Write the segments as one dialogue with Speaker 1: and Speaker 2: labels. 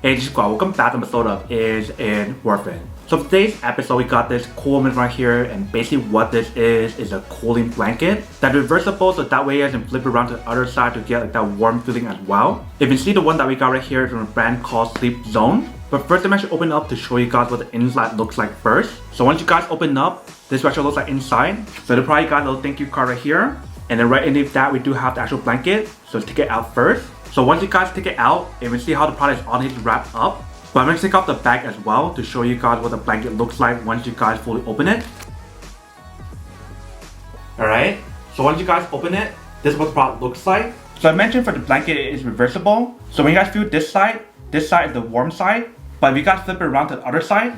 Speaker 1: Hey squad, welcome back to an episode of Is It Worth It? So for today's episode, we got this cool one right here, and basically what this is a cooling blanket that's reversible, so that way you guys can flip it around to the other side to get like that warm feeling as well. If you see the one that we got right here is from a brand called Sleep Zone. But first I'm actually open up to show you guys what the inside looks like first. So once you guys open up, this actually looks like inside. So they probably got a little thank you card right here. And then right underneath that we do have the actual blanket. So let's take it out first. So once you guys take it out, you can see how the product is already wrapped up. But I'm going to take off the bag as well to show you guys what the blanket looks like once you guys fully open it. Alright, so once you guys open it, this is what the product looks like. So I mentioned for the blanket it is reversible. So when you guys feel this side is the warm side. But if you guys flip it around to the other side,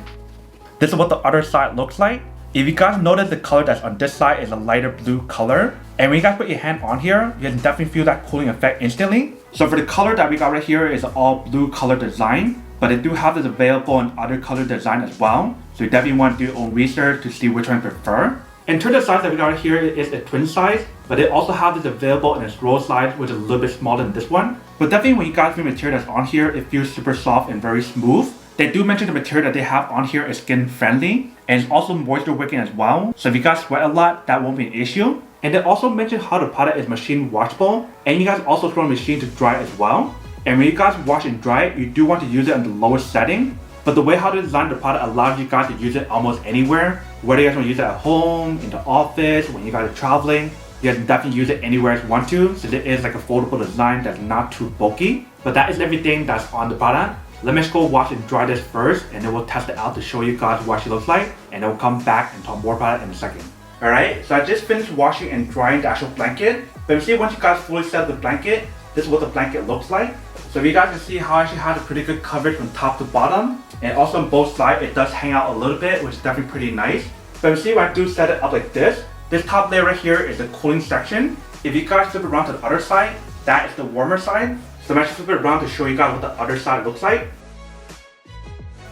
Speaker 1: this is what the other side looks like. If you guys notice the color that's on this side is a lighter blue color. And when you guys put your hand on here, you can definitely feel that cooling effect instantly. So for the color that we got right here is an all blue color design. But they do have this available in other color design as well. So you definitely want to do your own research to see which one you prefer. In terms of the size that we got right here is a twin size. But they also have this available in a scroll size, which is a little bit smaller than this one. But definitely when you guys feel the material that's on here, it feels super soft and very smooth. They do mention the material that they have on here is skin friendly and it's also moisture wicking as well. So if you guys sweat a lot, that won't be an issue. And they also mention how the product is machine washable and you guys also throw a machine to dry as well. And when you guys wash and dry it, you do want to use it on the lowest setting. But the way how they design the product allows you guys to use it almost anywhere. Whether you guys want to use it at home, in the office, when you guys are traveling. You guys can definitely use it anywhere you want to, since it is like a foldable design that's not too bulky. But that is everything that's on the product. Let me just go wash and dry this first, and then we'll test it out to show you guys what she looks like, and then we'll come back and talk more about it in a second. Alright, so I just finished washing and drying the actual blanket. But you see, once you guys fully set up the blanket, this is what the blanket looks like. So if you guys can see how it actually has a pretty good coverage from top to bottom, and also on both sides it does hang out a little bit, which is definitely pretty nice. But you see when I do set it up like this top layer right here is the cooling section. If you guys flip it around to the other side, that is the warmer side. So I'm actually flip it around to show you guys what the other side looks like.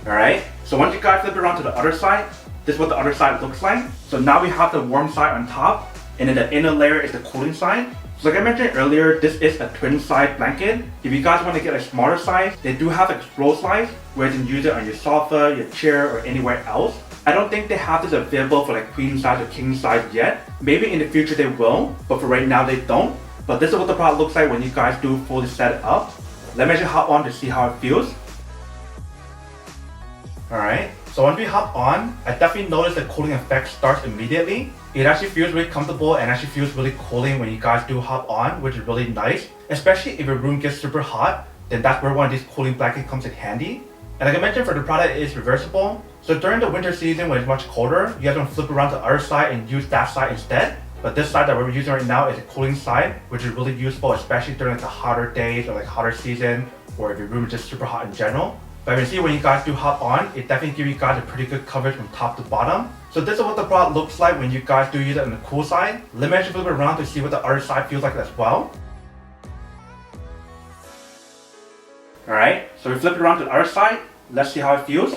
Speaker 1: Alright, so once you guys flip it around to the other side, this is what the other side looks like. So now we have the warm side on top, and then the inner layer is the cooling side. So like I mentioned earlier, this is a twin side blanket. If you guys want to get a smaller size, they do have a scroll size where you can use it on your sofa, your chair, or anywhere else. I don't think they have this available for like queen size or king size yet. Maybe in the future they will, but for right now they don't. But this is what the product looks like when you guys do fully set it up. Let me just hop on to see how it feels. Alright, so once we hop on, I definitely notice the cooling effect starts immediately. It actually feels really comfortable and actually feels really cooling when you guys do hop on, which is really nice. Especially if your room gets super hot, then that's where one of these cooling blankets comes in handy. And like I mentioned, for the product, it is reversible. So during the winter season when it's much colder, you guys want to flip around to the other side and use that side instead. But this side that we're using right now is a cooling side, which is really useful, especially during like the hotter days or like hotter season, or if your room is just super hot in general. But you can see when you guys do hop on, it definitely gives you guys a pretty good coverage from top to bottom. So this is what the product looks like when you guys do use it on the cool side. Let me actually flip it around to see what the other side feels like as well. Alright, so we flip it around to the other side. Let's see how it feels.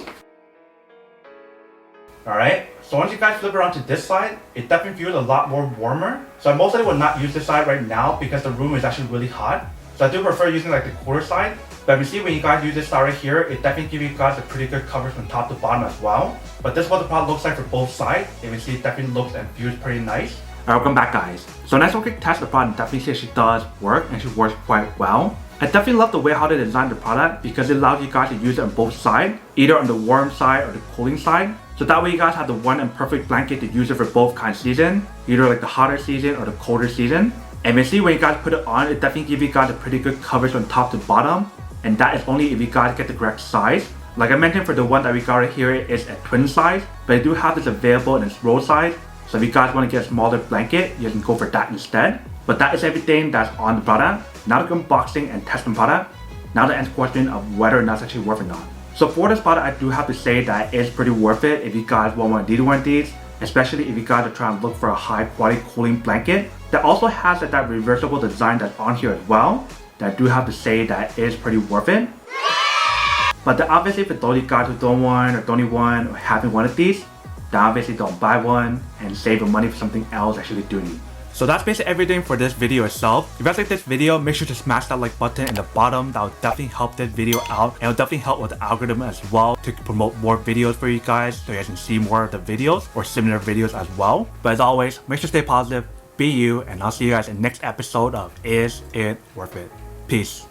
Speaker 1: Alright, so once you guys flip around to this side, it definitely feels a lot more warmer. So I mostly will not use this side right now because the room is actually really hot. So I do prefer using like the cooler side. But you see when you guys use this side right here, it definitely gives you guys a pretty good coverage from top to bottom as well. But this is what the product looks like for both sides. You can see it definitely looks and feels pretty nice. Alright, welcome back guys. So next one quick test the product, definitely see she does work and she works quite well. I definitely love the way how they designed the product because it allows you guys to use it on both sides, either on the warm side or the cooling side. So that way you guys have the one and perfect blanket to use it for both kinds of season, either like the hotter season or the colder season. And you see when you guys put it on, it definitely gives you guys a pretty good coverage from top to bottom. And that is only if you guys get the correct size. Like I mentioned, for the one that we got right here is a twin size, but I do have this available in its roll size. So if you guys want to get a smaller blanket, you can go for that instead. But that is everything that's on the product. Now the unboxing and testing product. Now the answer question of whether or not it's actually worth it or not. So for this product, I do have to say that it's pretty worth it if you guys want one of these, especially if you guys are trying to look for a high quality cooling blanket that also has that reversible design that's on here as well. That I do have to say that is pretty worth it. But then obviously for those of you guys who don't want or don't need one or haven't one of these, then obviously don't buy one and save your money for something else that you do need. So that's basically everything for this video itself. If you guys like this video, make sure to smash that like button in the bottom. That will definitely help this video out, and it'll definitely help with the algorithm as well to promote more videos for you guys, so you guys can see more of the videos or similar videos as well. But as always, make sure to stay positive, be you, and I'll see you guys in the next episode of Is It Worth It? Peace.